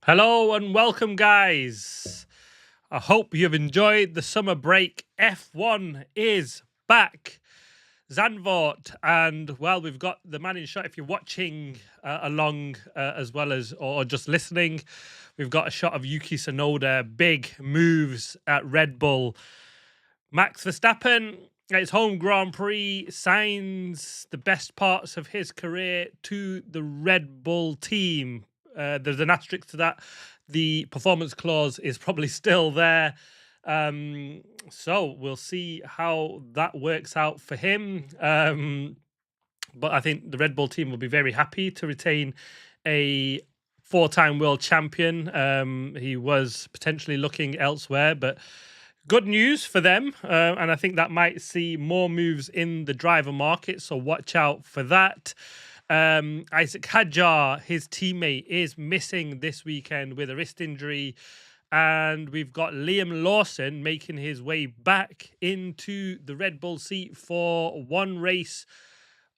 Hello and welcome, guys. I hope you've enjoyed the summer break. F1 is back. Zandvoort, and well, we've got the man in shot. If you're watching along as well as or just listening, we've got a shot of Yuki Tsunoda. Big moves at Red Bull. Max Verstappen at his home Grand Prix signs the best parts of his career to the Red Bull team. There's an asterisk to that. The performance clause is probably still there. So we'll see how that works out for him. But I think the Red Bull team will be very happy to retain a four-time world champion. He was potentially looking elsewhere, but good news for them. And I think that might see more moves in the driver market. So watch out for that. Isaac Hadjar, his teammate, is missing this weekend with a wrist injury. And we've got Liam Lawson making his way back into the Red Bull seat for one race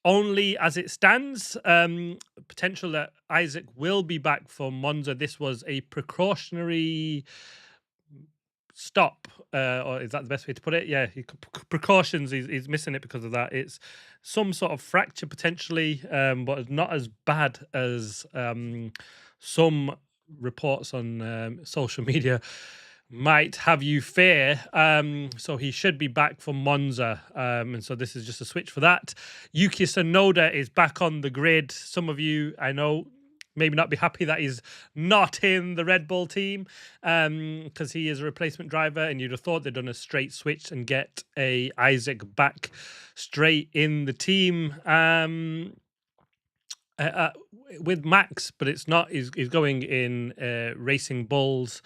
only as it stands. Potential that Isaac will be back for Monza. This was a precautionary stop, or is that the best way to put it? Yeah, precautions. He's missing it because of that. It's some sort of fracture potentially, but it's not as bad as some reports on social media might have you fear. So he should be back for Monza. And so this is just a switch for that. Yuki Tsunoda is back on the grid. Some of you, I know, maybe not be happy that he's not in the Red Bull team because he is a replacement driver, and you'd have thought they'd done a straight switch and get a Isaac back straight in the team with Max, but it's not. He's going in Racing Bulls.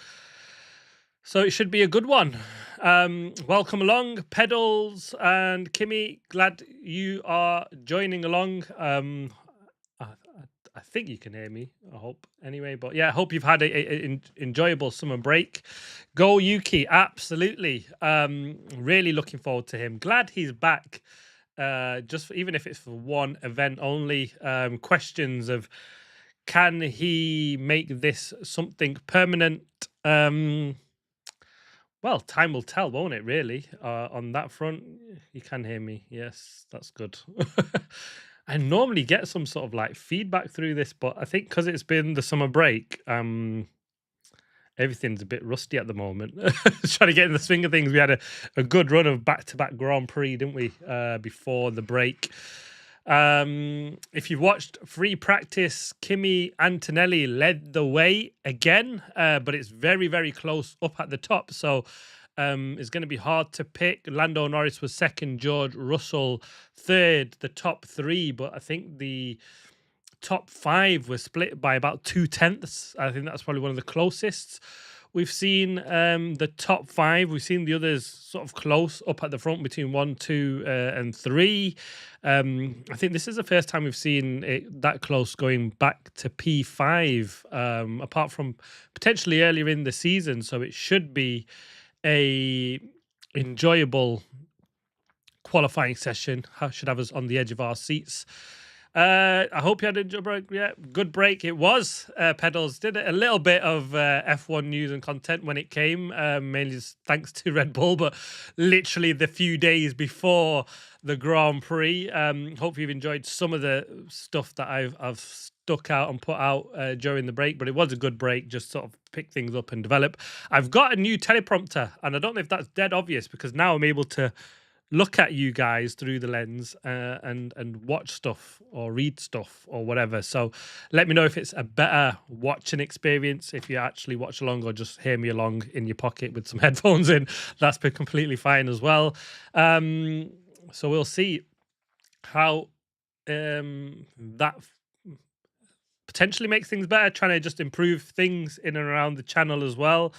So it should be a good one. Welcome along, Pedals and Kimmy. Glad you are joining along. I think you can hear me, I hope, anyway. But yeah, I hope you've had an enjoyable summer break. Go Yuki, absolutely. Really looking forward to him. Glad he's back, even if it's for one event only. Questions of, can he make this something permanent? Well, time will tell, won't it, really, on that front? You can hear me. Yes, that's good. I normally get some sort of like feedback through this, but I think because it's been the summer break, everything's a bit rusty at the moment. Trying to get in the swing of things. We had a good run of back-to-back Grand Prix, didn't we, before the break? If you've watched free practice, Kimi Antonelli led the way again, but it's very, very close up at the top. So it's going to be hard to pick. Lando Norris was second, George Russell third, the top three, but I think the top five was split by about 2/10. I think that's probably one of the closest we've seen. The top five, we've seen the others sort of close up at the front between 1, 2, and 3. I think this is the first time we've seen it that close going back to P5, apart from potentially earlier in the season. So it should be a enjoyable qualifying session. Should have us on the edge of our seats. I hope you had a good break. Yeah, good break. It was. Pedals did a little bit of F1 news and content when it came, mainly thanks to Red Bull, but literally the few days before the Grand Prix. Hope you've enjoyed some of the stuff that I've stuck out and put out during the break, but it was a good break, just sort of pick things up and develop. I've got a new teleprompter, and I don't know if that's dead obvious because now I'm able to look at you guys through the lens and watch stuff or read stuff or whatever. So let me know if it's a better watching experience, if you actually watch along or just hear me along in your pocket with some headphones in. That's been completely fine as well. So we'll see how that potentially makes things better, trying to just improve things in and around the channel as well.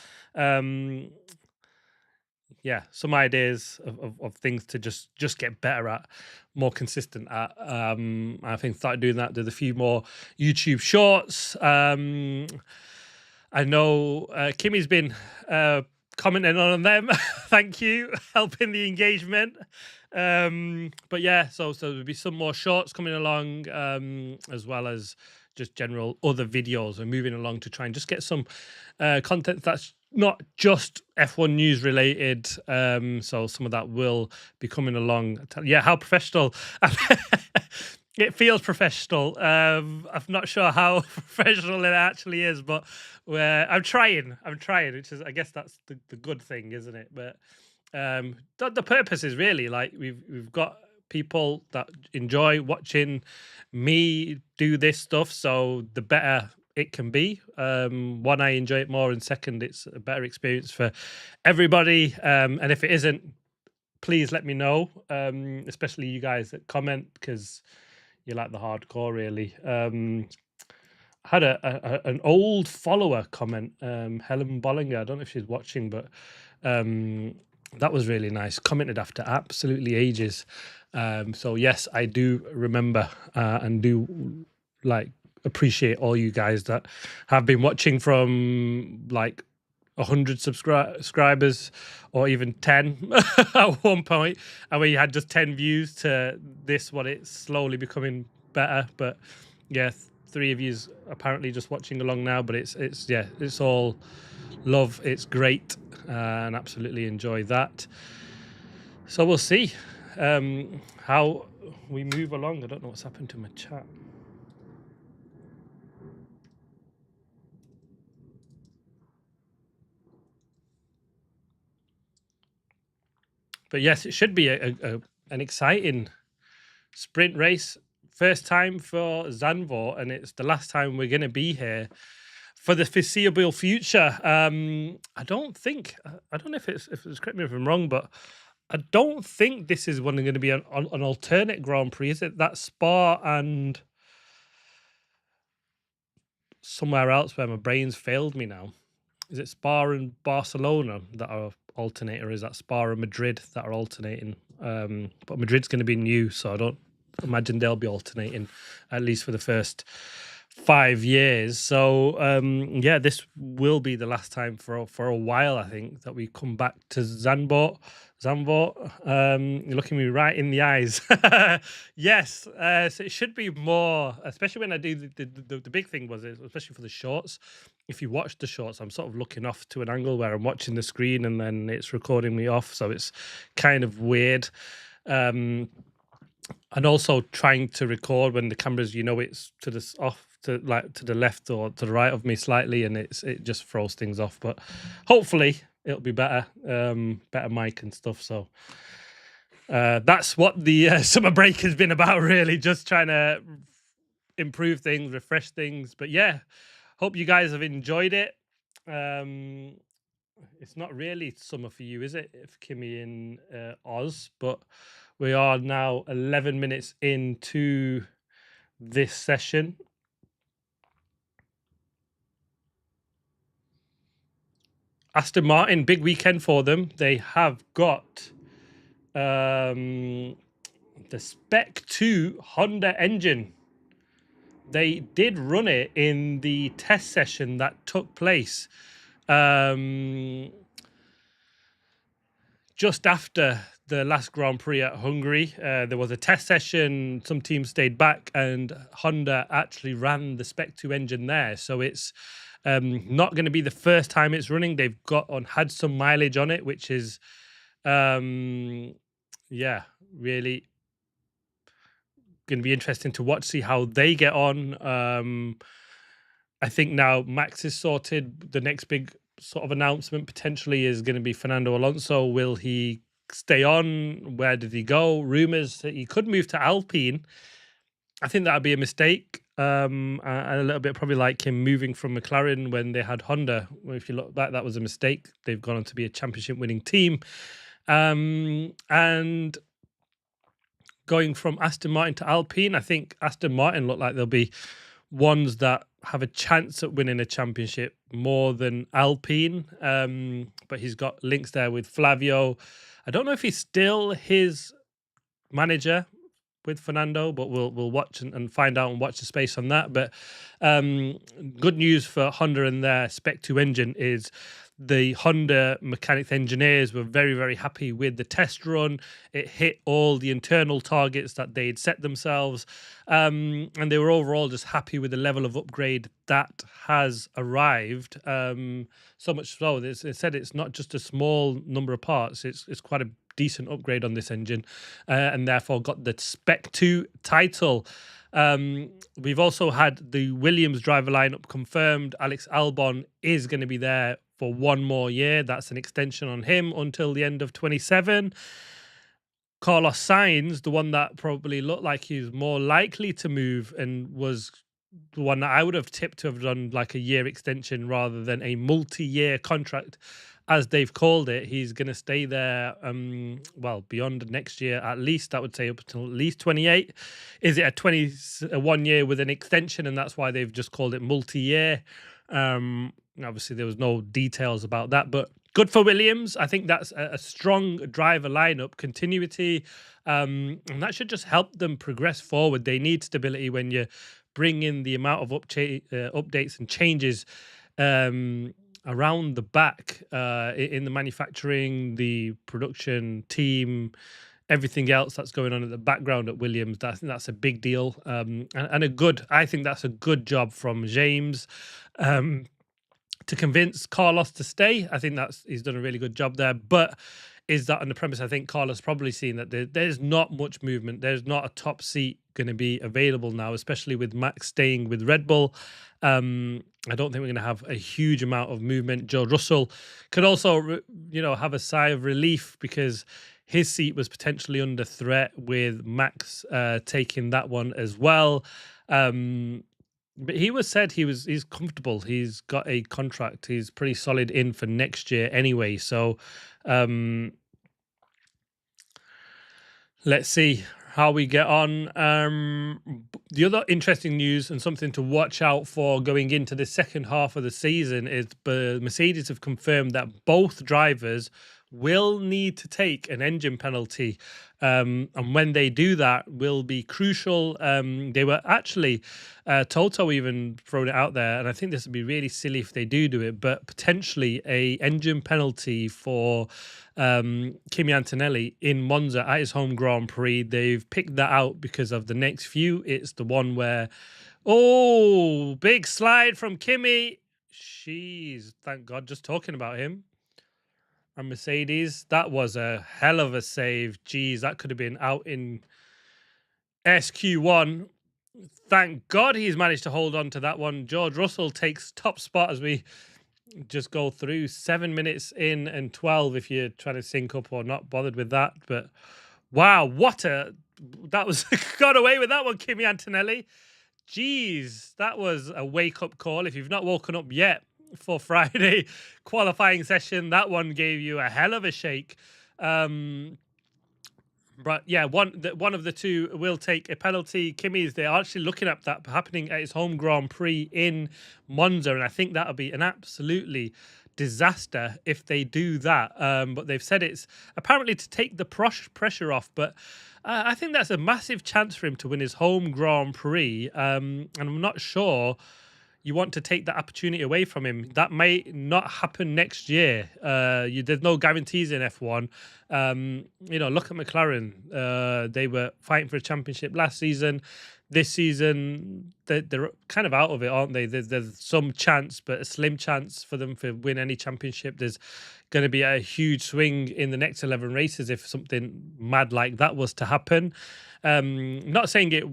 Yeah, some ideas of things to just get better at, more consistent at. I think started doing that. Did a few more YouTube shorts. I know Kimmy's been commenting on them. Thank you, helping the engagement. But yeah, so there'll be some more shorts coming along, as well as just general other videos. We're moving along to try and just get some content that's not just F1 news related. So some of that will be coming along. Yeah, how professional. It feels professional. I'm not sure how professional it actually is, but I'm trying. Which is, I guess, that's the good thing, isn't it? But the purpose is really like we've got people that enjoy watching me do this stuff, so the better it can be. One, I enjoy it more, and second, it's a better experience for everybody. And if it isn't, please let me know, especially you guys that comment, because you like the hardcore, really. I had an old follower comment, Helen Bollinger. I don't know if she's watching, but that was really nice. Commented after absolutely ages. So yes, I do remember and do like appreciate all you guys that have been watching from like 100 subscribers or even 10 at one point, and where you had just 10 views to this, what it's slowly becoming better. But yeah, 3 of yous apparently just watching along now, but it's yeah, it's all love. It's great, and absolutely enjoy that. So we'll see how we move along. I don't know what's happened to my chat. But yes, it should be an exciting sprint race. First time for Zandvoort, and it's the last time we're going to be here for the foreseeable future. I don't know if it's correct me if I'm wrong, but I don't think this is going to be an alternate Grand Prix. Is it that Spa and somewhere else where my brain's failed me now? Is it Spa and Barcelona that are alternating, or is that Spa and Madrid that are alternating? But Madrid's going to be new, so I don't imagine they'll be alternating, at least for the first 5 years. So yeah, this will be the last time for a while, I think, that we come back to Zandvoort. You're looking me right in the eyes. Yes, so it should be more, especially when I do the big thing was, especially for the shorts. If you watch the shorts, I'm sort of looking off to an angle where I'm watching the screen and then it's recording me off, so it's kind of weird. And also trying to record when the cameras, it's to the off to the left or to the right of me slightly, and it just throws things off. But hopefully it'll be better, better mic and stuff. So that's what the summer break has been about, really, just trying to improve things, refresh things. But yeah, hope you guys have enjoyed it. It's not really summer for you, is it, if Kimmy in Oz? But we are now 11 minutes into this session. Aston Martin, big weekend for them. They have got the Spec 2 Honda engine. They did run it in the test session that took place just after the last Grand Prix at Hungary. There was a test session, some teams stayed back, and Honda actually ran the Spec 2 engine there. So it's not going to be the first time it's running. They've had some mileage on it, which is, yeah, really going to be interesting to watch, see how they get on. I think now Max is sorted. The next big sort of announcement potentially is going to be Fernando Alonso. Will he stay on? Where did he go? Rumors that he could move to Alpine. I think that would be a mistake. And a little bit probably like him moving from McLaren when they had Honda. If you look back, that was a mistake. They've gone on to be a championship winning team. And going from Aston Martin to Alpine, I think Aston Martin look like they'll be ones that have a chance at winning a championship more than Alpine. But he's got links there with Flavio. I don't know if he's still his manager with Fernando, but we'll watch and find out and watch the space on that. But good news for Honda and their Spec 2 engine is The Honda mechanics engineers were very, very happy with the test run. It hit all the internal targets that they'd set themselves. And they were overall just happy with the level of upgrade that has arrived. So much so, they said it's not just a small number of parts, it's quite a decent upgrade on this engine, and therefore got the Spec 2 title. We've also had the Williams driver lineup confirmed. Alex Albon is going to be there for one more year. That's an extension on him until the end of 27. Carlos Sainz, the one that probably looked like he was more likely to move and was the one that I would have tipped to have done like a year extension rather than a multi-year contract, as they've called it. He's going to stay there, beyond next year at least. I would say up until at least 28. Is it a 21 year with an extension, and that's why they've just called it multi-year? Obviously, there was no details about that, but good for Williams. I think that's a strong driver lineup, continuity, and that should just help them progress forward. They need stability when you bring in the amount of updates and changes around the back in the manufacturing, the production team, everything else that's going on in the background at Williams. I think that's a big deal, and I think that's a good job from James to convince Carlos to stay. I think he's done a really good job there. But is that on the premise? I think Carlos probably seen that there's not much movement. There's not a top seat going to be available now, especially with Max staying with Red Bull. I don't think we're going to have a huge amount of movement. George Russell could also, have a sigh of relief because his seat was potentially under threat with Max taking that one as well. But he's comfortable. He's got a contract. He's pretty solid in for next year anyway. So let's see how we get on. The other interesting news and something to watch out for going into the second half of the season is Mercedes have confirmed that both drivers will need to take an engine penalty. And when they do that will be crucial. They were actually, Toto even thrown it out there, and I think this would be really silly if they do it, but potentially a engine penalty for Kimi Antonelli in Monza at his home Grand Prix. They've picked that out because of the next few. It's the one where, big slide from Kimi. Jeez, thank God, just talking about him. And Mercedes, that was a hell of a save. Jeez, that could have been out in SQ1. Thank God he's managed to hold on to that one. George Russell takes top spot as we just go through 7 minutes in and 12 if you're trying to sync up or not bothered with that. But wow, that was got away with that one, Kimi Antonelli. Jeez, that was a wake-up call. If you've not woken up yet for Friday qualifying session, that one gave you a hell of a shake. But yeah, one of the two will take a penalty. Kimi's, they're actually looking at that happening at his home Grand Prix in Monza, and I think that'll be an absolutely disaster if they do that. But they've said it's apparently to take the pressure off, but I think that's a massive chance for him to win his home Grand Prix, and I'm not sure you want to take that opportunity away from him. That may not happen next year. There's no guarantees in F1. Look at McLaren. They were fighting for a championship last season. This season, they're kind of out of it, aren't they? There's some chance, but a slim chance for them to win any championship. There's going to be a huge swing in the next 11 races if something mad like that was to happen. Not saying it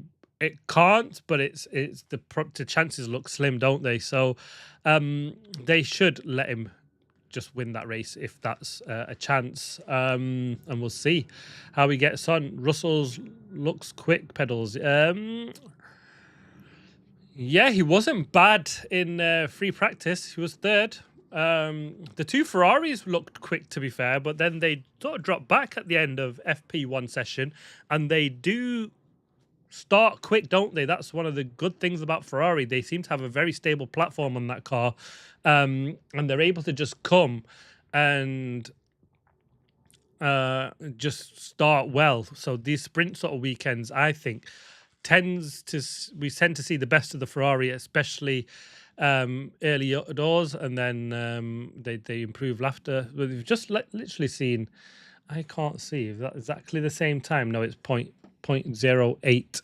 can't, but it's the chances look slim, don't they? So they should let him just win that race if that's a chance. And we'll see how he gets on. Russell's looks quick pedals. Yeah, he wasn't bad in free practice. He was third. The two Ferraris looked quick, to be fair, but then they sort of dropped back at the end of FP1 session, and they do start quick, don't they? That's one of the good things about Ferrari. They seem to have a very stable platform on that car, and they're able to just come and just start well. So these sprint sort of weekends, I think, we tend to see the best of the Ferrari, especially early doors, and then they improve after. But we've just literally seen. I can't see is that exactly the same time. No, it's point zero eight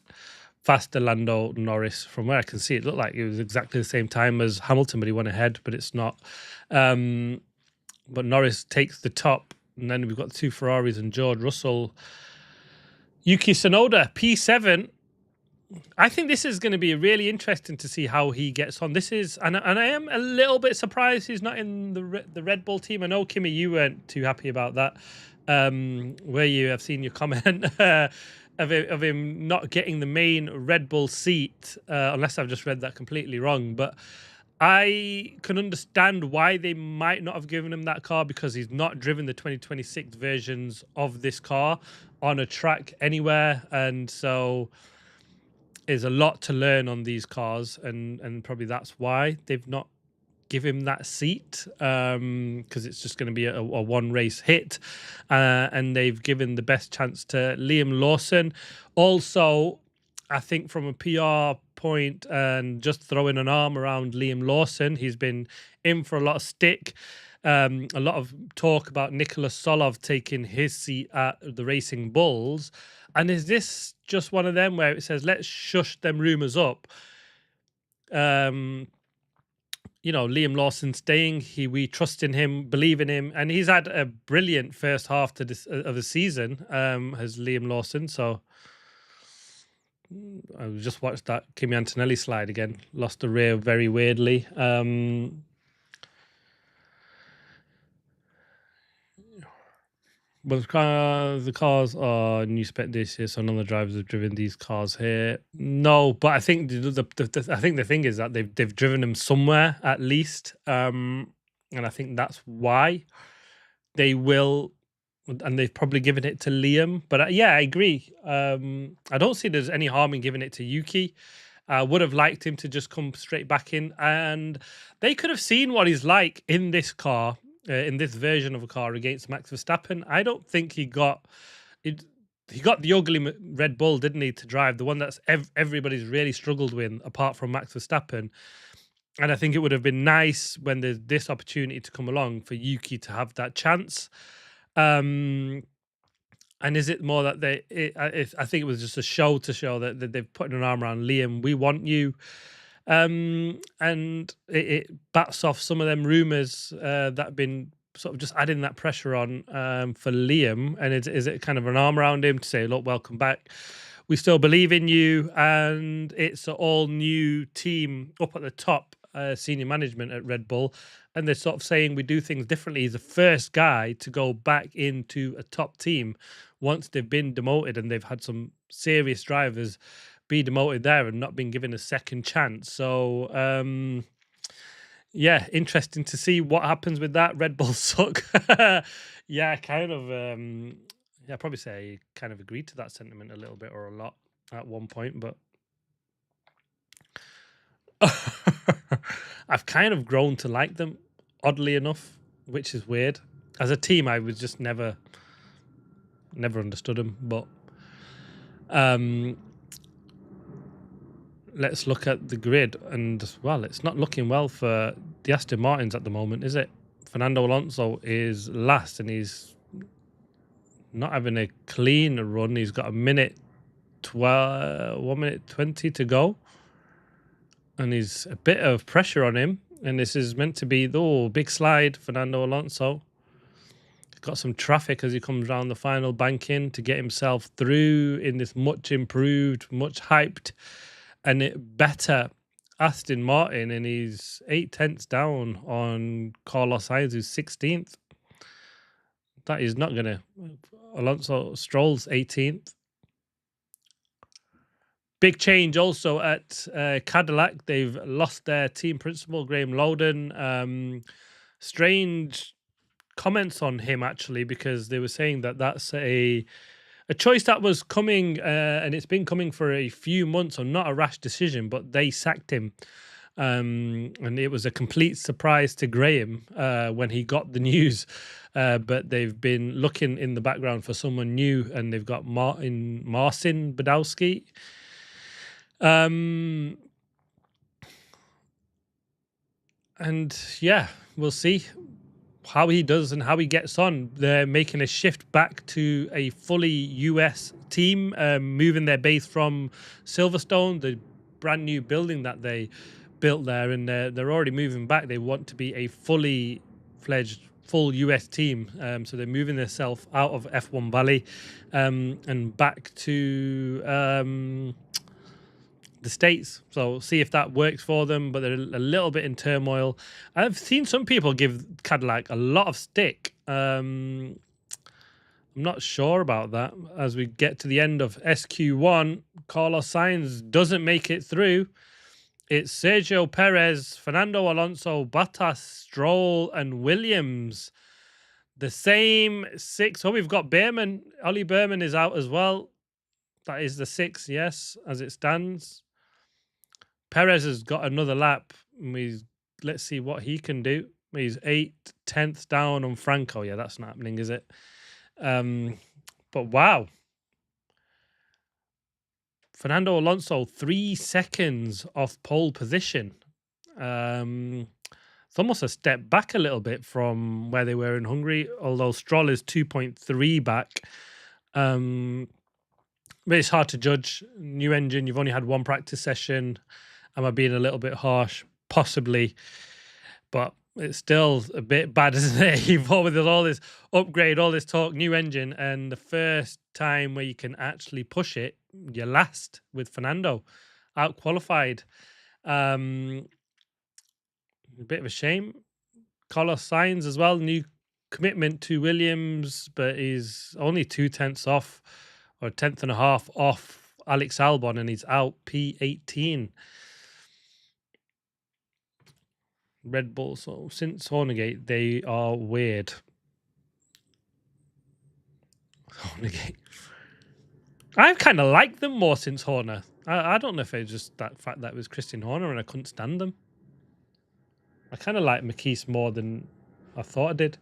faster Lando Norris. From where I can see, it looked like it was exactly the same time as Hamilton, but he went ahead. But it's not. But Norris takes the top, and then we've got the two Ferraris and George Russell. Yuki Tsunoda, P7. I think this is going to be really interesting to see how he gets on. This is, and I am a little bit surprised he's not in the Red Bull team. I know, Kimmy, you weren't too happy about that, where you have seen your comment of him not getting the main Red Bull seat, unless I've just read that completely wrong. But I can understand why they might not have given him that car, because he's not driven the 2026 versions of this car on a track anywhere, and so there's a lot to learn on these cars, and probably that's why they've not give him that seat, because it's just going to be a one race hit, and they've given the best chance to Liam Lawson. Also, I think from a PR point, and just throwing an arm around Liam Lawson, he's been in for a lot of stick. A lot of talk about Nicholas Solov taking his seat at the Racing Bulls. And is this just one of them where it says, let's shush them rumours up? Liam Lawson staying, we trust in him, believe in him, and he's had a brilliant first half to this of the season, as Liam Lawson. So I just watched that Kimi Antonelli slide again, lost the rear very weirdly. But the cars are new spec this year, so none of the drivers have driven these cars here. No, but I think I think the thing is that they've driven them somewhere at least, and I think that's why they will, and they've probably given it to Liam. But yeah, I agree. I don't see there's any harm in giving it to Yuki. I would have liked him to just come straight back in, and they could have seen what he's like in this car. In this version of a car against Max Verstappen. I don't think he got it. He got the ugly Red Bull, didn't he, to drive, the one that's everybody's really struggled with, apart from Max Verstappen. And I think it would have been nice when there's this opportunity to come along for Yuki to have that chance. And is it more that I think it was just a show to show that they've put an arm around Liam. We want you. And it bats off some of them rumours that have been sort of just adding that pressure on for Liam. And is it kind of an arm around him to say, look, welcome back. We still believe in you. And it's an all new team up at the top, senior management at Red Bull. And they're sort of saying we do things differently. He's the first guy to go back into a top team once they've been demoted, and they've had some serious drivers be demoted there and not been given a second chance. So yeah, interesting to see what happens with that. Red Bull suck. Yeah, kind of I'd probably say I kind of agreed to that sentiment a little bit, or a lot at one point, but I've kind of grown to like them, oddly enough, which is weird. As a team, I was just never understood them, but let's look at the grid, and well, it's not looking well for the Aston Martins at the moment, is it? Fernando Alonso is last, and he's not having a clean run. He's got 1 minute 20 to go, and he's a bit of pressure on him. And this is meant to be the big slide. Fernando Alonso he's got some traffic as he comes around the final banking to get himself through in this much improved, much hyped, and better Aston Martin, and he's 8 tenths down on Carlos Sainz, who's 16th. That is not going to... Alonso Stroll's 18th. Big change also at Cadillac. They've lost their team principal, Graham Lowden. Strange comments on him, actually, because they were saying that that's a choice that was coming, and it's been coming for a few months, or not a rash decision, but they sacked him. And it was a complete surprise to Graham when he got the news. But they've been looking in the background for someone new, and they've got Marcin Badowski. And yeah, we'll see how he does and how he gets on. They're making a shift back to a fully US team, moving their base from Silverstone, the brand new building that they built there, and they're already moving back. They want to be a fully fledged full US team, so they're moving themselves out of F1 Valley and back to the States. So see if that works for them, but they're a little bit in turmoil. I've seen some people give Cadillac a lot of stick. I'm not sure about that. As we get to the end of SQ1, Carlos Sainz doesn't make it through. It's Sergio Perez, Fernando Alonso, Bottas, Stroll, and Williams. The same six. Oh, we've got Behrman. Ollie Behrman is out as well. That is the six, yes, as it stands. Perez has got another lap. Let's see what he can do. He's 8/10 down on Franco. Yeah, that's not happening, is it? But wow. Fernando Alonso, 3 seconds off pole position. It's almost a step back a little bit from where they were in Hungary, although Stroll is 2.3 back. But it's hard to judge. New engine, you've only had one practice session. Am I being a little bit harsh? Possibly. But it's still a bit bad, isn't it? You've with all this upgrade, all this talk, new engine, and the first time where you can actually push it, you're last with Fernando, out qualified. A bit of a shame. Carlos Sainz as well, new commitment to Williams, but he's only 2/10 off, or 10th and a half off Alex Albon, and he's out P18. Red Bull. So since Hornergate, they are weird. Hornergate. I've kind of liked them more since Horner. I don't know if it's just that fact that it was Christian Horner and I couldn't stand them. I kind of like McKees more than I thought I did.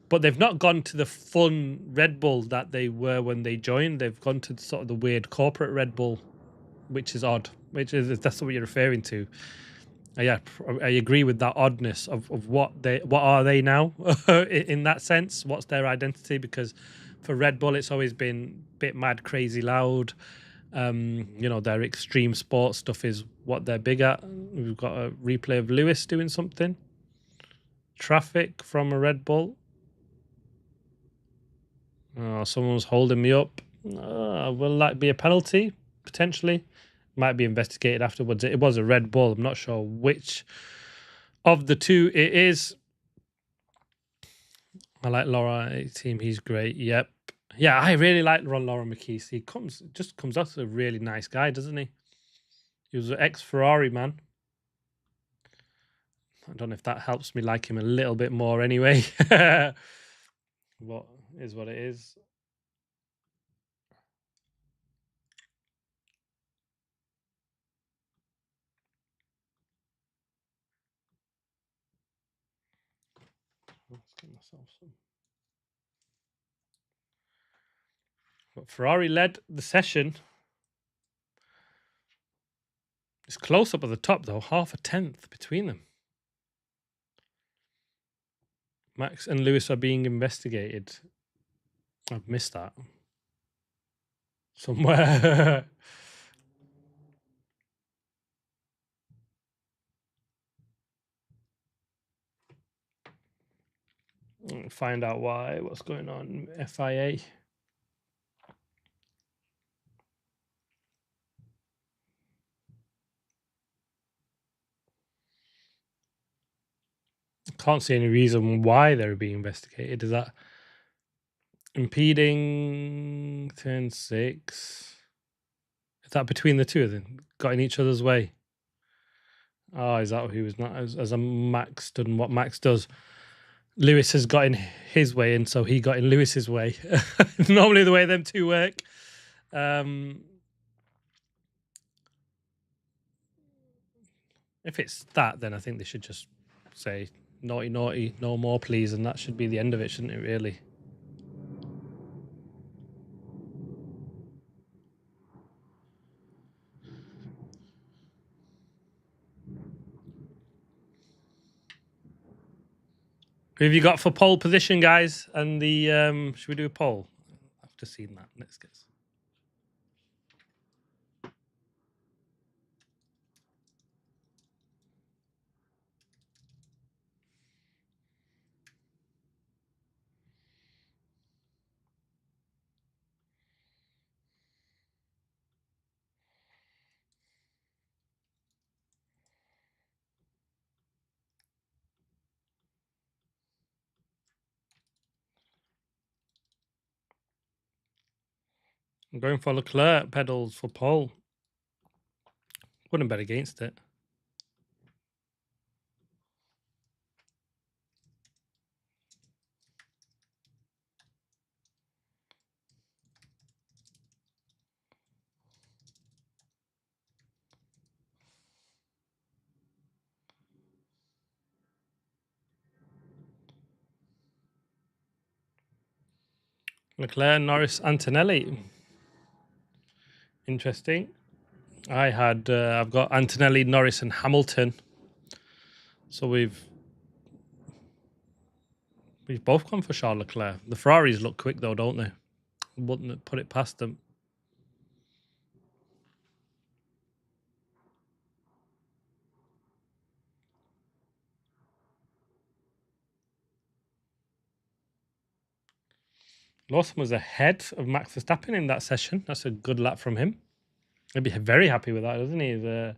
But they've not gone to the fun Red Bull that they were when they joined. They've gone to sort of the weird corporate Red Bull, which is odd. That's what you're referring to. Yeah, I agree with that oddness of what are they now in that sense. What's their identity? Because for Red Bull, it's always been a bit mad, crazy, loud. Their extreme sports stuff is what they're big at. We've got a replay of Lewis doing something. Traffic from a Red Bull. Oh, someone's holding me up. Will that be a penalty? Potentially. Might be investigated afterwards. It was a Red Bull. I'm not sure which of the two it is. I like Laura team. He's great. Yep. Yeah, I really like Laura McKees. He just comes out as a really nice guy, doesn't he? He was an ex-Ferrari man. I don't know if that helps me like him a little bit more anyway. What is what it is. Let's get myself some. But Ferrari led the session. It's close up at the top, though. 0.5 between them. Max and Lewis are being investigated. I've missed that. Somewhere. Find out why. What's going on? FIA. Can't see any reason why they're being investigated. Is that impeding turn 6? Is that between the two of them? Got in each other's way? Oh, is that who was not as a Max done what Max does? Lewis has got in his way, and so he got in Lewis's way. Normally the way them two work. If it's that, then I think they should just say naughty, naughty, no more, please, and that should be the end of it, shouldn't it? Really. Who have you got for pole position, guys? And the should we do a poll? I've just seen that. Let's get. I'm going for Leclerc pedals for pole. Wouldn't bet against it. Leclerc, Norris, Antonelli. Interesting. I've got Antonelli, Norris, and Hamilton. So we've both gone for Charles Leclerc. The Ferraris look quick though, don't they? Wouldn't put it past them. Lawson was ahead of Max Verstappen in that session. That's a good lap from him. He'd be very happy with that, doesn't he? The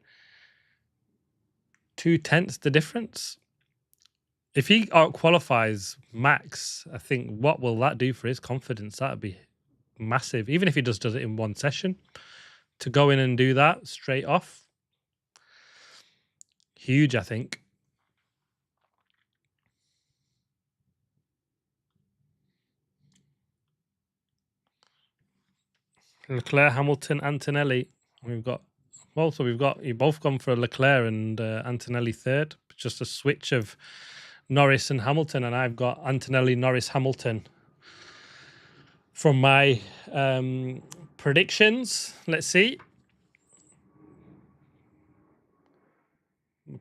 0.2 the difference. If he out qualifies Max, I think what will that do for his confidence? That'd be massive. Even if he just does it in one session, to go in and do that straight off, huge, I think. Leclerc, Hamilton, Antonelli. We've got you both gone for Leclerc and Antonelli third. Just a switch of Norris and Hamilton, and I've got Antonelli, Norris, Hamilton from my predictions. Let's see.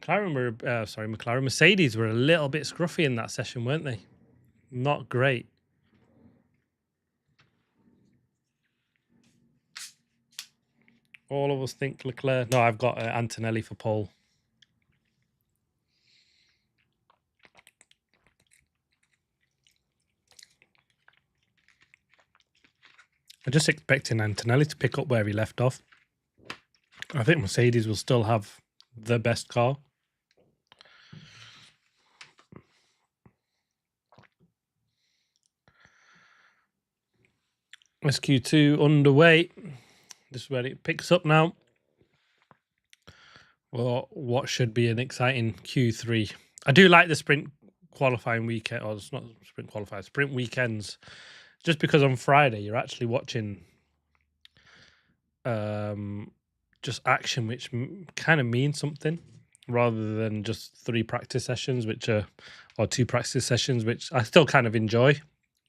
Mercedes were a little bit scruffy in that session, weren't they? Not great. All of us think Leclerc. No, I've got Antonelli for pole. I'm just expecting Antonelli to pick up where he left off. I think Mercedes will still have the best car. SQ2 underway. This is where it picks up now. Well, what should be an exciting Q3. I do like the sprint qualifying weekend, or it's not sprint qualifying, sprint weekends, just because on Friday you're actually watching just action which kind of means something, rather than just 3 practice sessions, or 2 practice sessions, which I still kind of enjoy.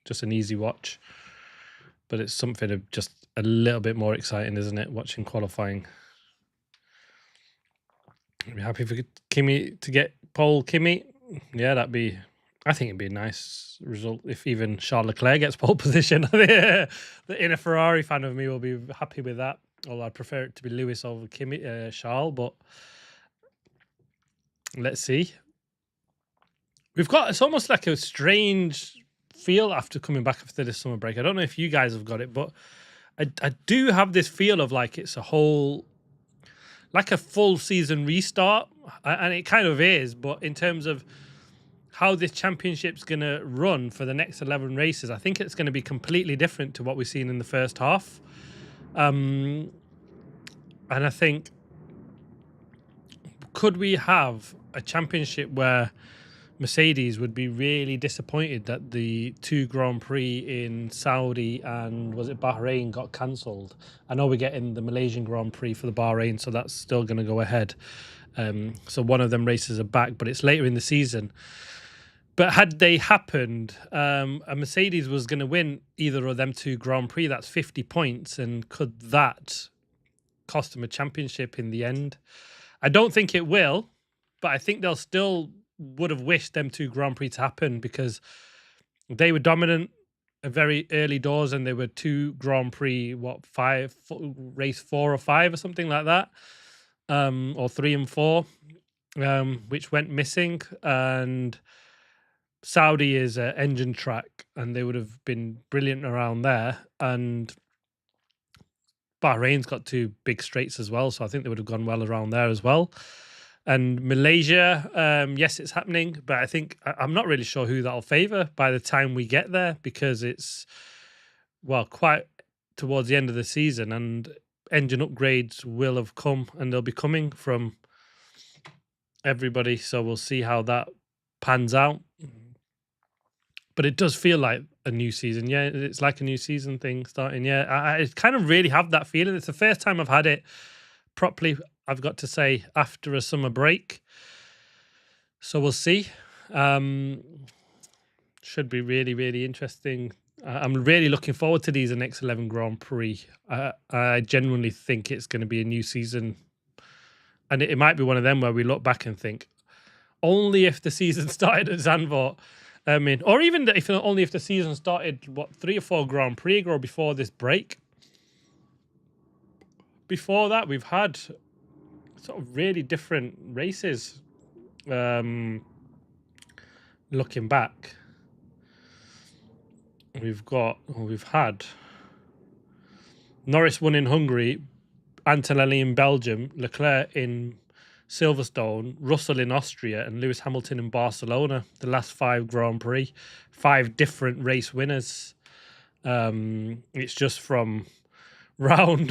Just an easy watch, but it's something of just a little bit more exciting, isn't it? Watching qualifying. I'd be happy for Kimi to get pole. Kimi, yeah, I think it'd be a nice result if even Charles Leclerc gets pole position. The inner Ferrari fan of me will be happy with that. Although I'd prefer it to be Lewis over Charles, but let's see. It's almost like a strange feel after coming back after this summer break. I don't know if you guys have got it, but I do have this feel of like it's like a full season restart, and it kind of is, but in terms of how this championship's going to run for the next 11 races, I think it's going to be completely different to what we've seen in the first half. And I think, could we have a championship where Mercedes would be really disappointed that the 2 Grand Prix in Saudi and was it Bahrain got cancelled? I know we're getting the Malaysian Grand Prix for the Bahrain, so that's still going to go ahead. So one of them races are back, but it's later in the season. But had they happened, a Mercedes was going to win either of them 2 Grand Prix. That's 50 points. And could that cost them a championship in the end? I don't think it will, but I think they'll still would have wished them 2 Grand Prix to happen because they were dominant at very early doors, and they were 2 Grand Prix, race 4 or 5 or something like that, or 3 and 4, which went missing. And Saudi is an engine track, and they would have been brilliant around there. And Bahrain's got 2 big straights as well, so I think they would have gone well around there as well. And Malaysia, yes, it's happening, but I think I'm not really sure who that'll favour by the time we get there, because it's, well, quite towards the end of the season, and engine upgrades will have come, and they'll be coming from everybody. So we'll see how that pans out. But it does feel like a new season. Yeah, it's like a new season thing starting. Yeah, I kind of really have that feeling. It's the first time I've had it properly, I've got to say, after a summer break. So we'll see. Should be really, really interesting. I'm really looking forward to these next 11 Grand Prix. I genuinely think it's going to be a new season. And it might be one of them where we look back and think, only if the season started at Zandvoort. I mean, or even only if the season started, 3 or 4 Grand Prix ago before this break. Before that, we've had sort of really different races. Looking back, we've had Norris won in Hungary, Antonelli in Belgium, Leclerc in Silverstone, Russell in Austria, and Lewis Hamilton in Barcelona. The last 5 Grand Prix, 5 different race winners. It's just from round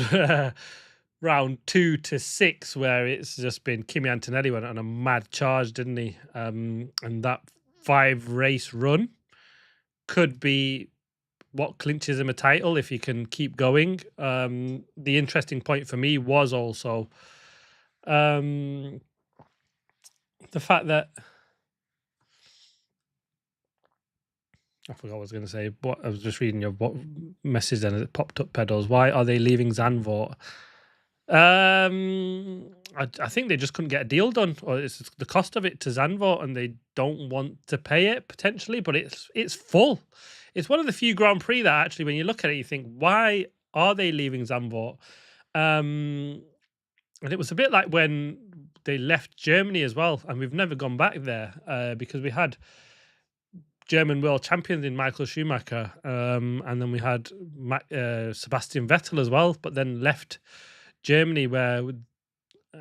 2 to 6 where it's just been Kimi Antonelli went on a mad charge, didn't he? And that 5 race run could be what clinches him a title if he can keep going. The interesting point for me was also the fact that I forgot what I was going to say, but I was just reading your message and it popped up, pedals. Why are they leaving Zandvoort? I think they just couldn't get a deal done, or it's the cost of it to Zandvoort, and they don't want to pay it potentially. But it's full. It's one of the few Grand Prix that actually, when you look at it, you think, why are they leaving Zandvoort? And it was a bit like when they left Germany as well, and we've never gone back there because we had German world champions in Michael Schumacher, and then we had Sebastian Vettel as well, but then left Germany, where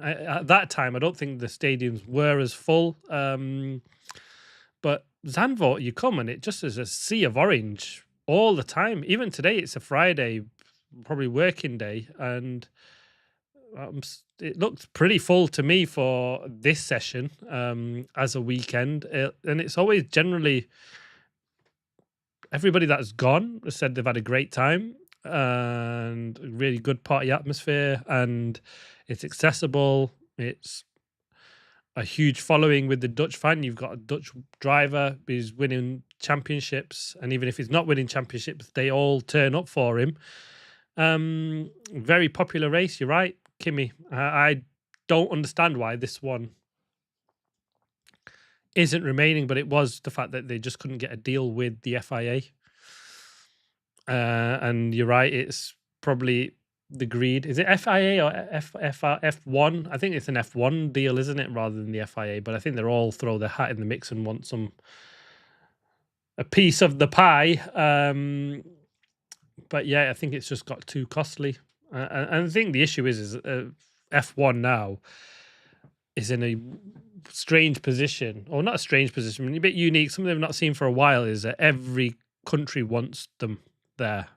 at that time I don't think the stadiums were as full. But Zandvoort, you come and it just is a sea of orange all the time. Even today, it's a Friday, probably working day, and it looked pretty full to me for this session as a weekend. And it's always generally everybody that's gone has said they've had a great time and a really good party atmosphere, and it's accessible. It's a huge following with the Dutch fan. You've got a Dutch driver who's winning championships, and even if he's not winning championships, they all turn up for him. Very popular race, you're right, Kimi. I don't understand why this one isn't remaining, but it was the fact that they just couldn't get a deal with the FIA. And you're right, it's probably the greed. Is it FIA or F1? I think it's an F1 deal, isn't it, rather than the FIA? But I think they're all throw their hat in the mix and want a piece of the pie. But yeah, I think it's just got too costly. And I think the issue is F1 now is in a strange position, or not a strange position, a bit unique. Something I've not seen for a while is that every country wants them there.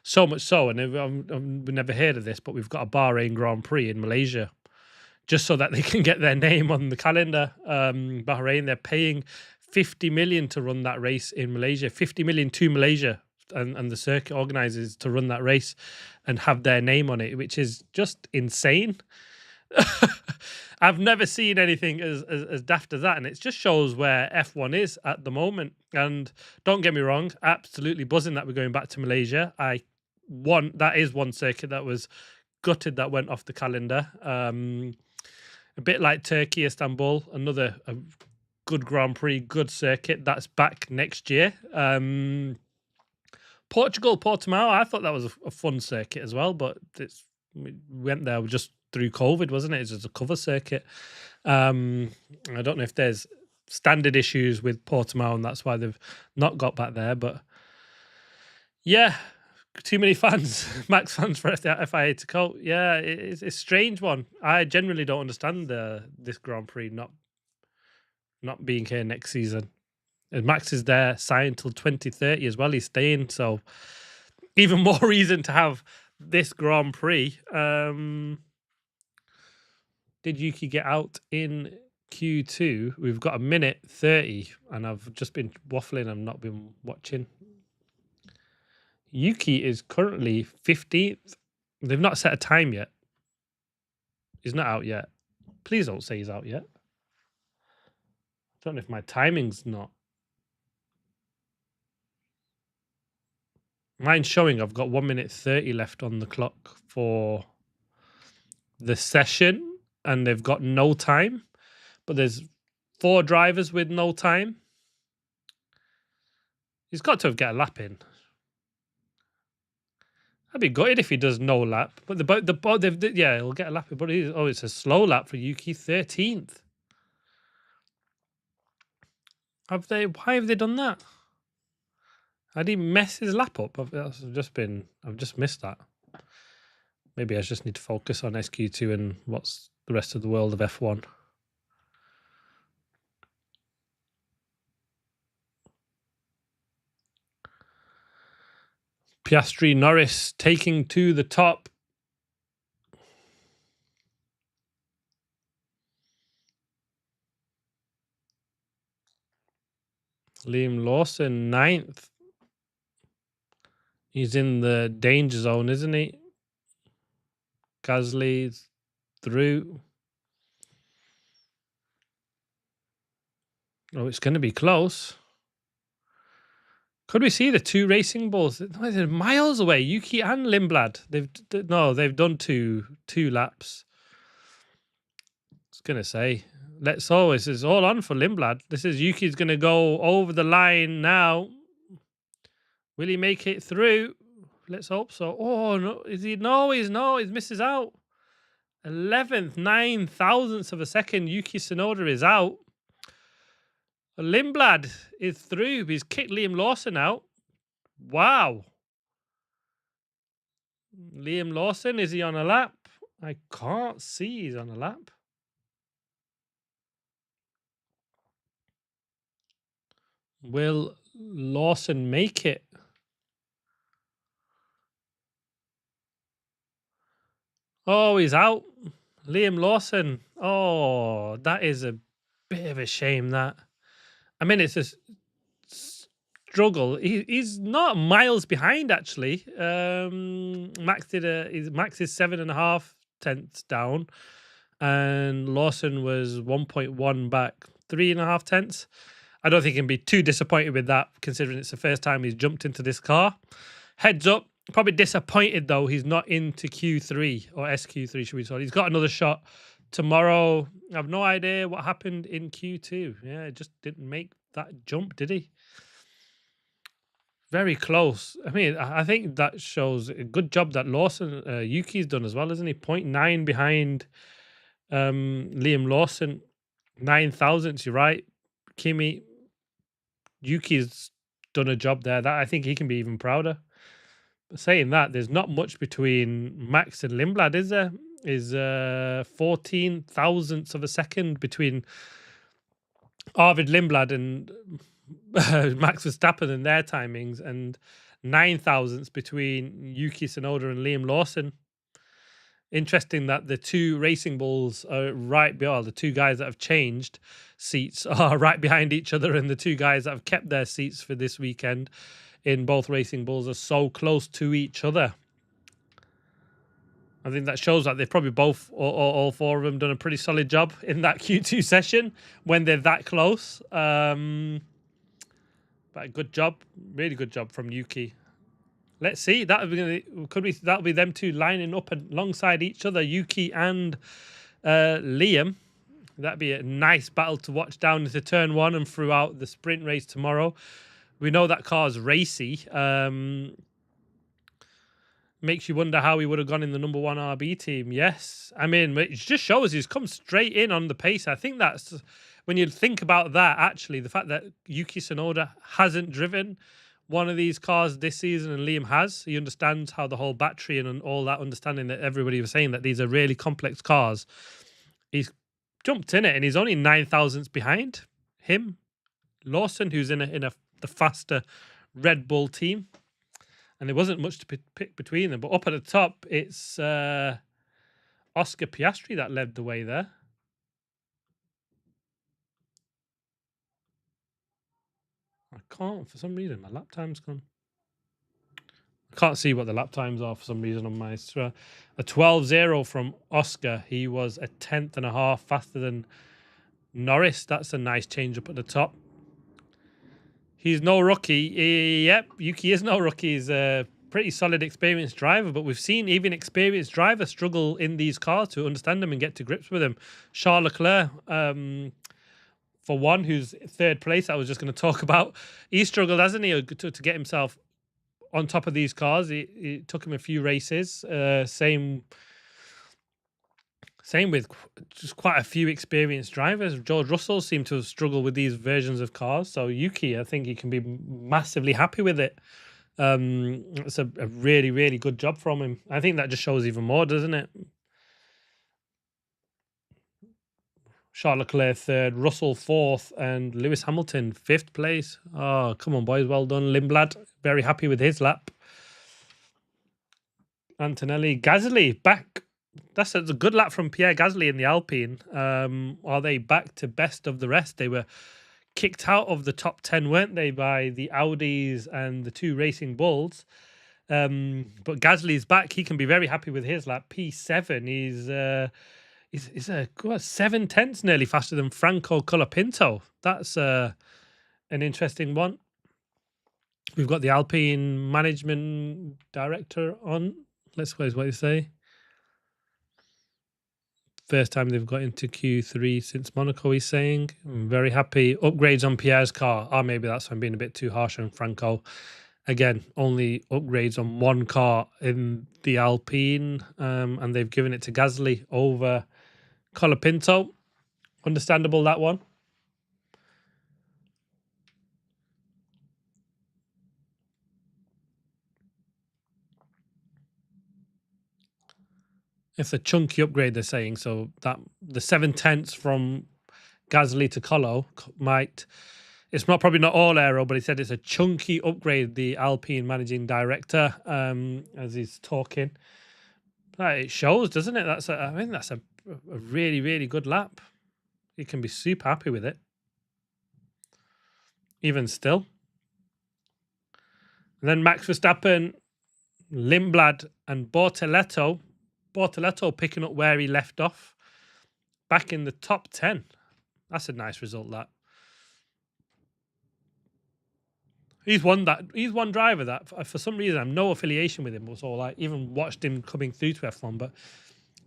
So much so, and I've never heard of this, but we've got a Bahrain Grand Prix in Malaysia just so that they can get their name on the calendar. Bahrain, they're paying 50 million to run that race in Malaysia, 50 million to Malaysia and the circuit organizers to run that race and have their name on it, which is just insane. I've never seen anything as daft as that, and it just shows where F1 is at the moment. And don't get me wrong, absolutely buzzing that we're going back to Malaysia. That is one circuit that was gutted that went off the calendar. A bit like Turkey, Istanbul, another good Grand Prix, good circuit. That's back next year. Portugal, Portimao, I thought that was a fun circuit as well, but we went there just through COVID, wasn't it? It's just a cover circuit. I don't know if there's standard issues with Portimao and that's why they've not got back there, but yeah, too many fans, max fans for FIA to cope. Yeah, it's a strange one. I generally don't understand this Grand Prix not being here next season. And Max is there, signed till 2030 as well. He's staying, so even more reason to have this Grand Prix. Did Yuki get out in Q2? We've got a minute 30, and I've just been waffling. I've not been watching. Yuki is currently 15th. They've not set a time yet. He's not out yet. Please don't say he's out yet. I don't know if my timing's not. Mine's showing I've got 1 minute 30 left on the clock for the session, and they've got no time. But there's 4 drivers with no time. He's got to have get a lap in. I'd be gutted if he does no lap. But he'll get a lap in. But it's a slow lap for Yuki, 13th. Why have they done that? Had he messed his lap up? I've just missed that. Maybe I just need to focus on SQ2 and what's the rest of the world of F1. Piastri, Norris taking to the top. Liam Lawson, 9th. He's in the danger zone, isn't he? Gasly's through. Oh, it's going to be close. Could we see the 2 racing bulls? They're miles away. Yuki and Lindblad. They've done two laps. I was going to say, this is all on for Lindblad. This is Yuki's going to go over the line now. Will he make it through? Let's hope so. Oh, no. Is he? No, he's not. He misses out. 11th, 9 thousandths of a second. Yuki Tsunoda is out. Lindblad is through. He's kicked Liam Lawson out. Wow. Liam Lawson, is he on a lap? I can't see he's on a lap. Will Lawson make it? Oh, he's out. Liam Lawson. Oh, that is a bit of a shame, that. I mean, it's a struggle. He's not miles behind, actually. Max is 7.5 tenths down, and Lawson was 1.1 back, 3.5 tenths. I don't think he can be too disappointed with that, considering it's the first time he's jumped into this car. Heads up, probably disappointed, though, he's not into Q3, or SQ3, should we say. He's got another shot tomorrow. I have no idea what happened in Q2. Yeah, it just didn't make that jump, did he? Very close. I mean, I think that shows a good job that Lawson, Yuki's done as well, isn't he? 0.9 behind Liam Lawson. 9 thousandths, you're right. Kimi, Yuki's done a job there. That I think he can be even prouder. But saying that, there's not much between Max and Lindblad, is there? Is 14 thousandths of a second between Arvid Lindblad and Max Verstappen and their timings, and 9 thousandths between Yuki Tsunoda and Liam Lawson. Interesting that the 2 racing bulls are the 2 guys that have changed seats are right behind each other, and the 2 guys that have kept their seats for this weekend in both racing bulls are so close to each other. I think that shows that they've probably both, all 4 of them, done a pretty solid job in that Q2 session when they're that close. But a good job, really good job from Yuki. Let's see. That'll be them 2 lining up alongside each other, Yuki and Liam. That'd be a nice battle to watch down into turn one and throughout the sprint race tomorrow. We know that car's racy. Makes you wonder how he would have gone in the number one RB team. Yes. I mean, it just shows he's come straight in on the pace. I think that's when you think about that, actually, the fact that Yuki Tsunoda hasn't driven one of these cars this season and Liam has. He understands how the whole battery and all that, understanding that everybody was saying that these are really complex cars. He's jumped in it and he's only 9 thousandths behind him. Lawson, who's in the faster Red Bull team. And there wasn't much to pick between them. But up at the top, it's Oscar Piastri that led the way there. I can't, for some reason, my lap time's gone. I can't see what the lap times are for some reason on my... a 12.0 from Oscar. He was a 10th and a half faster than Norris. That's a nice change up at the top. He's no rookie. Yep, Yuki is no rookie. He's a pretty solid, experienced driver, but we've seen even experienced drivers struggle in these cars to understand them and get to grips with them. Charles Leclerc, for one, who's third place, I was just going to talk about. He struggled, hasn't he, to get himself on top of these cars. It took him a few races. Same with just quite a few experienced drivers. George Russell seemed to have struggled with these versions of cars. So Yuki, I think he can be massively happy with it. It's a really, really good job from him. I think that just shows even more, doesn't it? Charles Leclerc third, Russell fourth, and Lewis Hamilton fifth place. Oh, come on, boys. Well done. Lindblad, very happy with his lap. Antonelli, Gasly, back. That's a good lap from Pierre Gasly in the Alpine. Are they back to best of the rest? They were kicked out of the top 10, weren't they, by the Audis and the two Racing Bulls. But Gasly's back. He can be very happy with his lap. P7. He's 7 tenths nearly faster than Franco Colapinto. That's an interesting one. We've got the Alpine management director on. Let's see what they say. First time they've got into Q3 since Monaco, he's saying. I'm very happy. Upgrades on Pierre's car. Maybe that's why I'm being a bit too harsh on Franco. Again, only upgrades on one car in the Alpine, and they've given it to Gasly over Colapinto. Understandable, that one. It's a chunky upgrade, they're saying. So that the 7 tenths from Gasly to Colo might... It's probably not all aero, but he said it's a chunky upgrade, the Alpine managing director, as he's talking. It shows, doesn't it? I think that's a really, really good lap. You can be super happy with it. Even still. And then Max Verstappen, Lindblad, and Bortoleto picking up where he left off, back in the top 10. That's a nice result, that. He's one driver that, for some reason, I have no affiliation with him. So I even watched him coming through to F1, but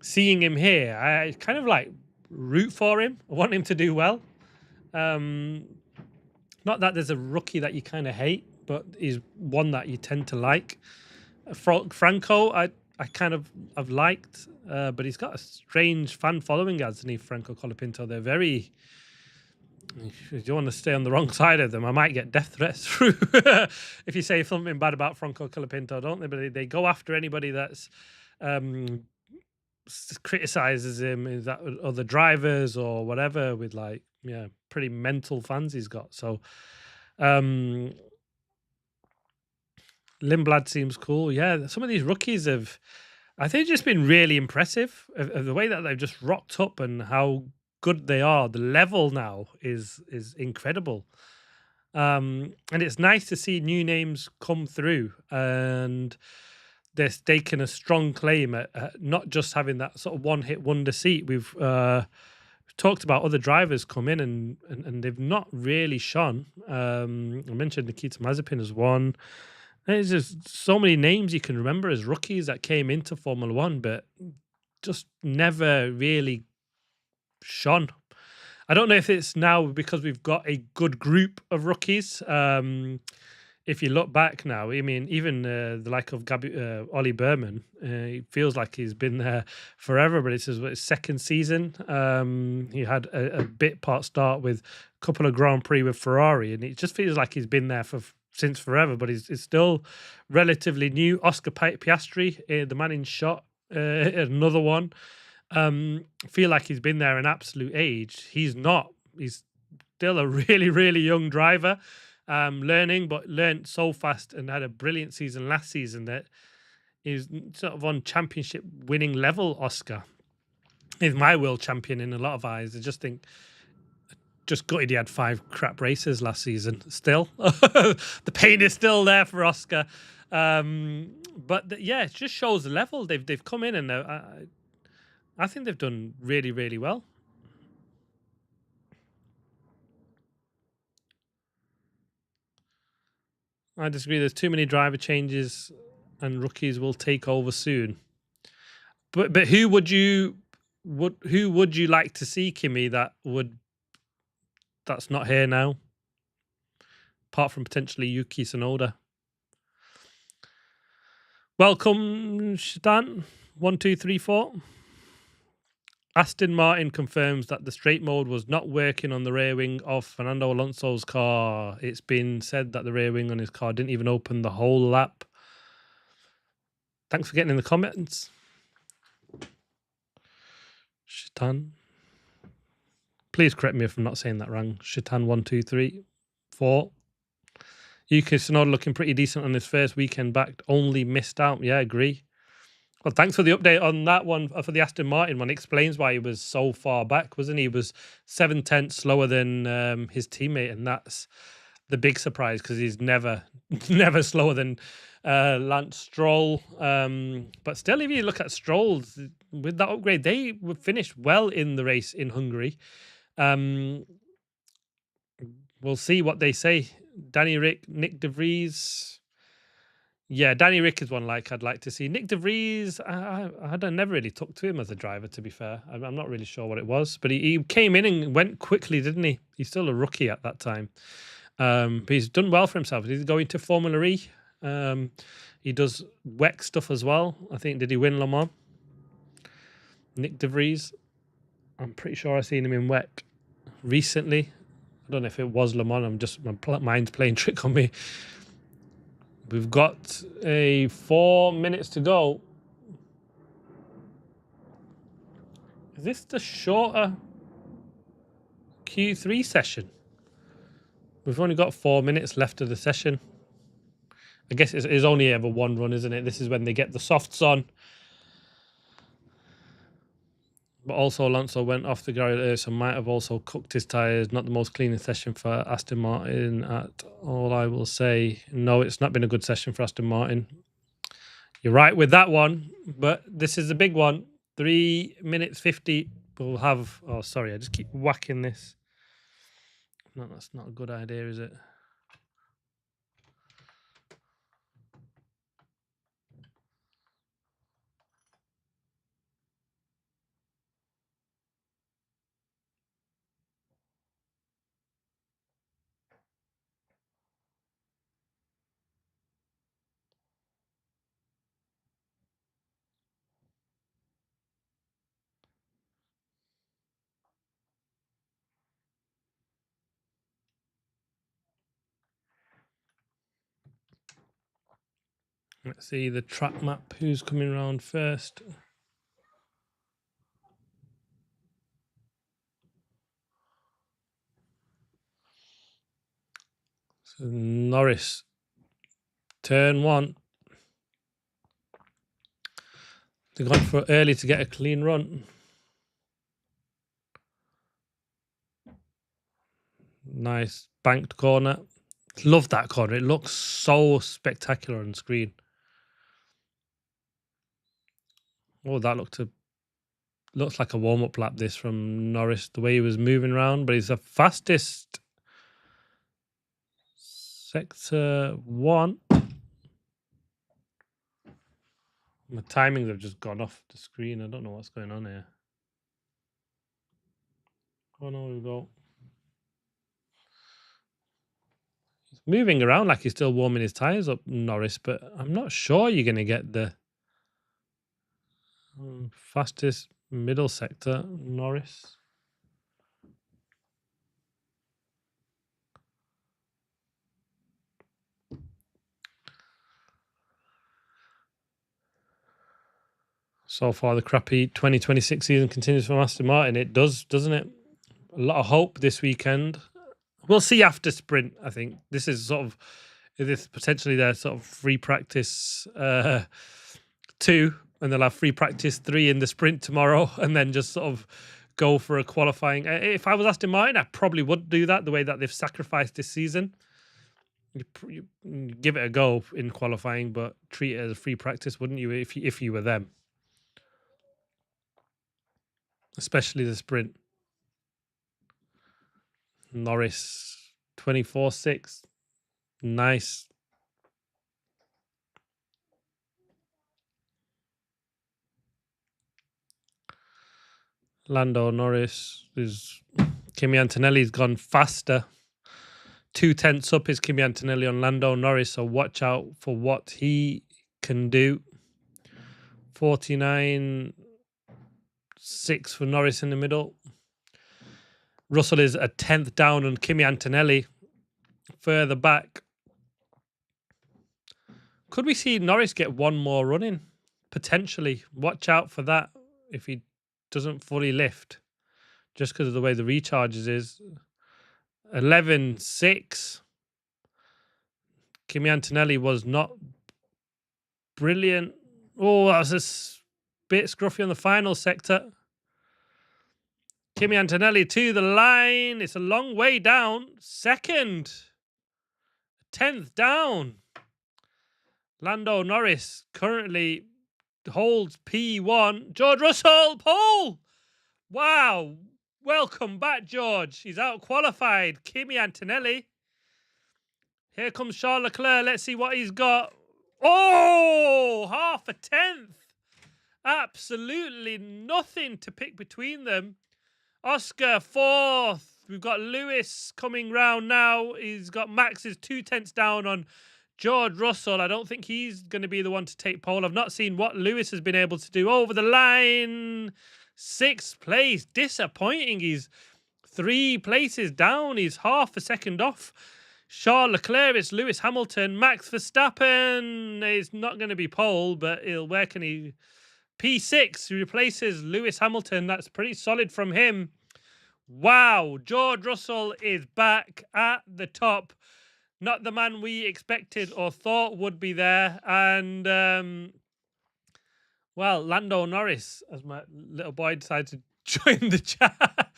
seeing him here, I kind of root for him. I want him to do well. Not that there's a rookie that you kind of hate, but he's one that you tend to like. Franco, I kind of have liked, but he's got a strange fan following, hasn't he, Franco Colapinto? They're very... If you want to stay on the wrong side of them, I might get death threats through if you say something bad about Franco Colapinto, don't they? But they go after anybody that's criticizes him, is that other drivers or whatever, with pretty mental fans he's got. So Lindblad seems cool. Yeah, some of these rookies I think, just been really impressive of the way that they've just rocked up and how good they are. The level now is incredible, and it's nice to see new names come through, and they're staking a strong claim at not just having that sort of one-hit wonder seat. We've talked about other drivers come in and they've not really shone. I mentioned Nikita Mazepin as one. There's just so many names you can remember as rookies that came into Formula One, but just never really shone. I don't know if it's now because we've got a good group of rookies. If you look back now, I mean, even the like of Ollie Berman, it feels like he's been there forever, but it's his second season. He had a bit part start with a couple of Grand Prix with Ferrari, and it just feels like he's been there since forever, but he's still relatively new. Oscar Piastri, the man in shot, another one. Feel like he's been there an absolute age. He's not. He's still a really, really young driver, learning, but learned so fast and had a brilliant season last season that he's sort of on championship winning level. Oscar is my world champion in a lot of eyes. I just think, just gutted he had 5 crap races last season. Still, the pain is still there for Oscar. But yeah, it just shows the level they've come in, and I think they've done really, really well. I disagree. There's too many driver changes, and rookies will take over soon. But who would you like to see, Kimmy, that's not here now, apart from potentially Yuki Tsunoda? Welcome, Shatan. 1, 2, 3, 4. Aston Martin confirms that the straight mode was not working on the rear wing of Fernando Alonso's car. It's been said that the rear wing on his car didn't even open the whole lap. Thanks for getting in the comments, Shatan. Please correct me if I'm not saying that wrong. Shatan 1, 2, 3, 4. Yuki Tsunoda looking pretty decent on his first weekend back. Only missed out. Yeah, agree. Well, thanks for the update on that one for the Aston Martin one. It explains why he was so far back, wasn't he? He was 7/10 slower than his teammate, and that's the big surprise because he's never slower than Lance Stroll. But still, if you look at Stroll with that upgrade, they would finish well in the race in Hungary. We'll see what they say. Danny Rick, Nick De Vries. Yeah, Danny Rick is one I'd like to see. Nick De Vries, I never really took to him as a driver, to be fair. I'm not really sure what it was, but he came in and went quickly, didn't he? He's still a rookie at that time. But he's done well for himself. He's going to Formula E. He does WEC stuff as well. I think, did he win Le Mans? Nick De Vries. I'm pretty sure I've seen him in WEC recently. I don't know if it was Le Mans. My mind's playing trick on me. We've got 4 minutes to go. Is this the shorter Q3 session? We've only got 4 minutes left of the session. I guess it's only ever one run, isn't it? This is when they get the softs on. But also Alonso went off the garage, so might have also cooked his tyres. Not the most cleanest session for Aston Martin at all, I will say. No, it's not been a good session for Aston Martin. You're right with that one, but this is a big one. 3 minutes 50. We'll have... Oh, sorry, I just keep whacking this. No, that's not a good idea, is it? Let's see the track map. Who's coming around first? So Norris, turn 1. They're going for early to get a clean run. Nice banked corner. Love that corner. It looks so spectacular on screen. Oh, that looks like a warm-up lap, this, from Norris, the way he was moving around. But he's the fastest. Sector 1. My timings have just gone off the screen. I don't know what's going on here. Oh no, we go. He's moving around like he's still warming his tyres up, Norris, but I'm not sure you're going to get the fastest middle sector, Norris. So far, the crappy 2026 season continues for Aston Martin. It does, doesn't it? A lot of hope this weekend. We'll see after sprint, I think. This is potentially their sort of free practice 2, and they'll have free practice 3 in the sprint tomorrow, and then just sort of go for a qualifying. If I was Aston Martin, I probably would do that the way that they've sacrificed this season. You give it a go in qualifying, but treat it as a free practice, wouldn't you, if you were them? Especially the sprint. Norris 24-6. Nice. Lando Norris is Kimi Antonelli's gone faster. 2/10 up is Kimi Antonelli on Lando Norris, so watch out for what he can do. 49.6 for Norris in the middle. Russell is a 10th down on Kimi Antonelli further back. Could we see Norris get one more run in? Potentially. Watch out for that if he doesn't fully lift, just because of the way the recharges is. 11.6. Kimi Antonelli was not brilliant. Oh, that was a bit scruffy on the final sector. Kimi Antonelli to the line. It's a long way down. Second. 10th down. Lando Norris currently holds P1. George Russell, pole. Wow. Welcome back, George. He's out-qualified. Kimi Antonelli. Here comes Charles Leclerc. Let's see what he's got. Oh, half a 10th. Absolutely nothing to pick between them. Oscar, 4th. We've got Lewis coming round now. He's got Max's 2/10 down on George Russell. I don't think he's going to be the one to take pole. I've not seen what Lewis has been able to do over the line. 6th place. Disappointing. He's 3 places down. He's half a second off Charles Leclerc. It's Lewis Hamilton. Max Verstappen is not going to be pole, but where can he... P6 replaces Lewis Hamilton. That's pretty solid from him. Wow. George Russell is back at the top. Not the man we expected or thought would be there. And, well, Lando Norris, as my little boy decided to join the chat.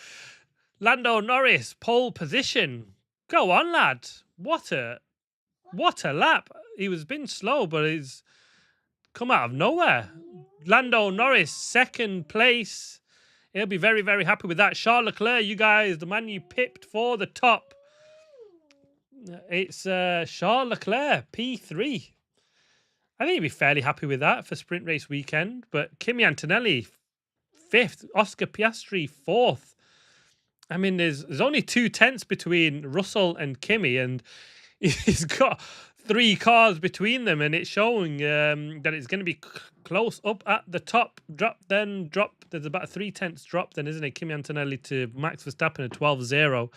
Lando Norris, pole position. Go on, lad. What a lap. He was been slow, but he's come out of nowhere. Lando Norris, 2nd place. He'll be very, very happy with that. Charles Leclerc, you guys, the man you pipped for the top. It's Charles Leclerc, P3. I think he'd be fairly happy with that for sprint race weekend. But Kimi Antonelli, 5th. Oscar Piastri, 4th. I mean, there's only 2/10 between Russell and Kimi, and he's got 3 cars between them, and it's showing that it's going to be close up at the top. Drop. There's about a 3/10 drop then, isn't it? Kimi Antonelli to Max Verstappen, a 12.0,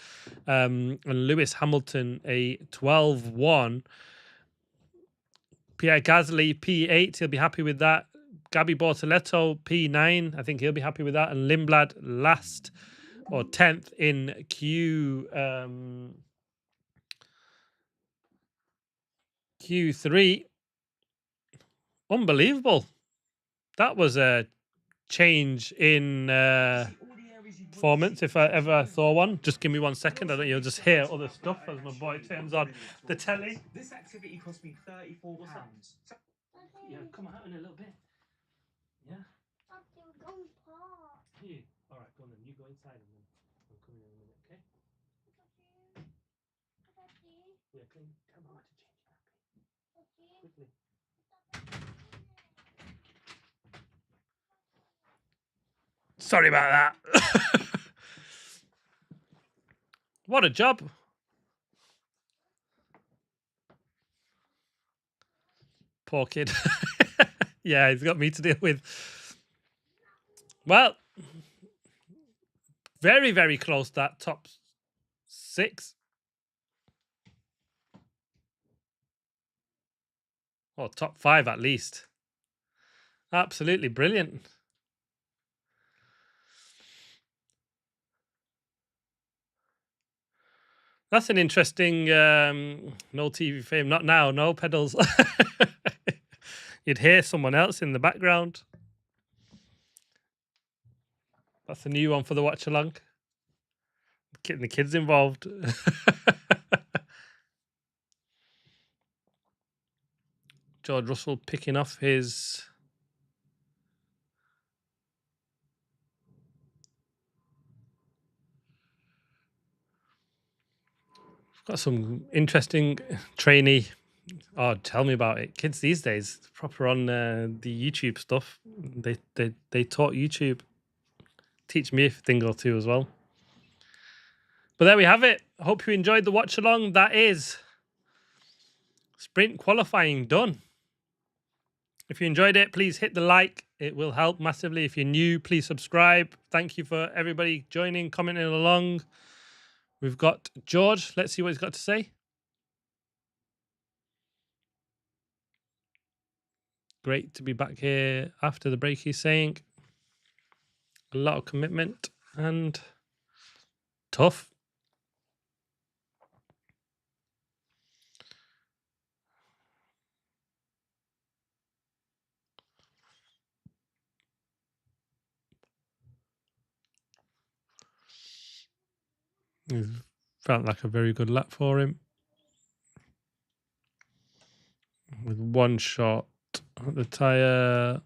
and Lewis Hamilton, a 12.1. Pierre Gasly, P8. He'll be happy with that. Gabi Bortoletto, P9. I think he'll be happy with that. And Lindblad, last or 10th in Q3. Unbelievable. That was a change in performance if I ever saw one. Just give me 1 second. I don't you'll just hear other stuff as my boy turns on the telly. This activity cost me £34. Yeah, come out in a little bit. Yeah. Here. All right, go on then. You go inside and then I'm coming in a minute, okay? Yeah, come on to change that. Quickly. Sorry about that. What a job. Poor kid. Yeah, he's got me to deal with. Well, very, very close, that top 6. Or top 5 at least. Absolutely brilliant. That's an interesting no TV fame. Not now, no pedals. You'd hear someone else in the background. That's a new one for the watch-along. Getting the kids involved. George Russell picking off his... Got some interesting trainee. Oh, tell me about it. Kids these days, proper on the YouTube stuff. They taught YouTube. Teach me a thing or two as well. But there we have it. I hope you enjoyed the watch along. That is sprint qualifying done. If you enjoyed it, please hit the like. It will help massively. If you're new, please subscribe. Thank you for everybody joining, commenting along. We've got George. Let's see what he's got to say. Great to be back here after the break, he's saying. A lot of commitment and tough. It felt like a very good lap for him. With one shot at the tyre.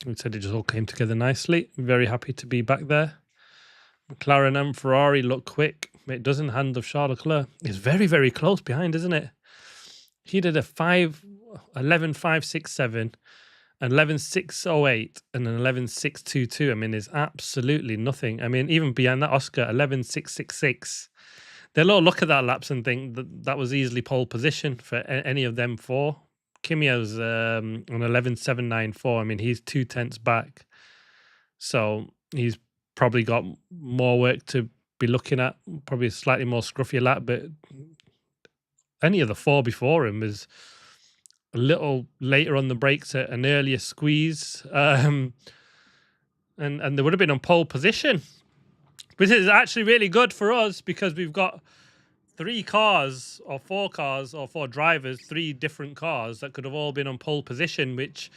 We said it just all came together nicely. Very happy to be back there. McLaren and Ferrari look quick. It does in the hand of Charles Leclerc. It's very, very close behind, isn't it? He did a 11.567, an 11.608, and an 11.622. I mean, it's absolutely nothing. I mean, even behind that Oscar, 11.666. They'll all look at that laps and think that was easily pole position for any of them 4. Kimio's on 11.794. I mean, he's 2/10 back. So he's probably got more work to be looking at, probably a slightly more scruffy lap, but any of the 4 before him was a little later on the brakes at an earlier squeeze. And they would have been on pole position. This is actually really good for us because we've got 3 cars or 4 cars or 4 drivers, 3 different cars that could have all been on pole position, which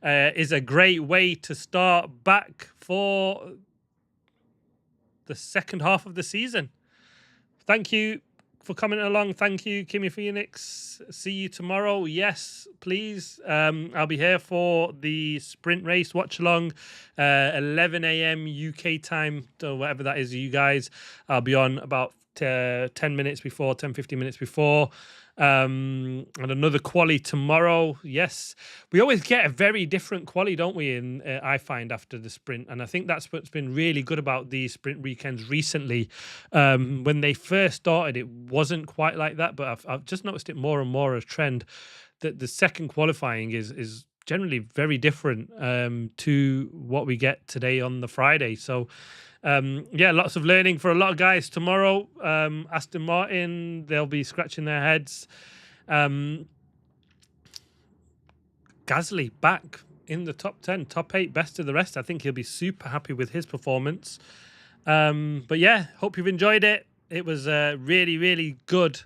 is a great way to start back for the second half of the season. Thank you for coming along. Thank you, Kimmy Phoenix. See you tomorrow. Yes, please. I'll be here for the sprint race watch along, 11 a.m. UK time, or whatever that is, you guys. I'll be on about 10 minutes before, 10, 15 minutes before. And another quali tomorrow. Yes, we always get a very different quali, don't we? In I find after the sprint, and I think that's what's been really good about these sprint weekends recently. When they first started, it wasn't quite like that, but I've just noticed it more and more as trend that the second qualifying is generally very different to what we get today on the Friday. So. Yeah, lots of learning for a lot of guys tomorrow. Aston Martin, they'll be scratching their heads. Gasly back in the top 10, top 8, best of the rest. I think he'll be super happy with his performance. But yeah, hope you've enjoyed it. It was a really, really good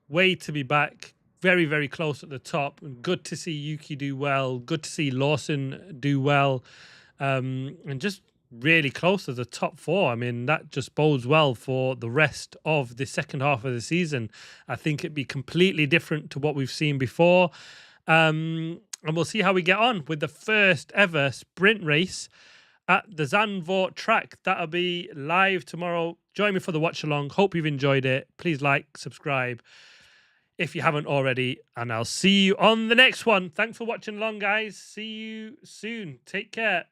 way to be back. Very, very close at the top. Good to see Yuki do well. Good to see Lawson do well. And just really close to the top 4. I mean, that just bodes well for the rest of the second half of the season. I think it'd be completely different to what we've seen before. And we'll see how we get on with the first ever sprint race at the Zandvoort track. That'll be live tomorrow. Join me for the watch along. Hope you've enjoyed it. Please like, subscribe if you haven't already, and I'll see you on the next one. Thanks for watching along, guys. See you soon. Take care.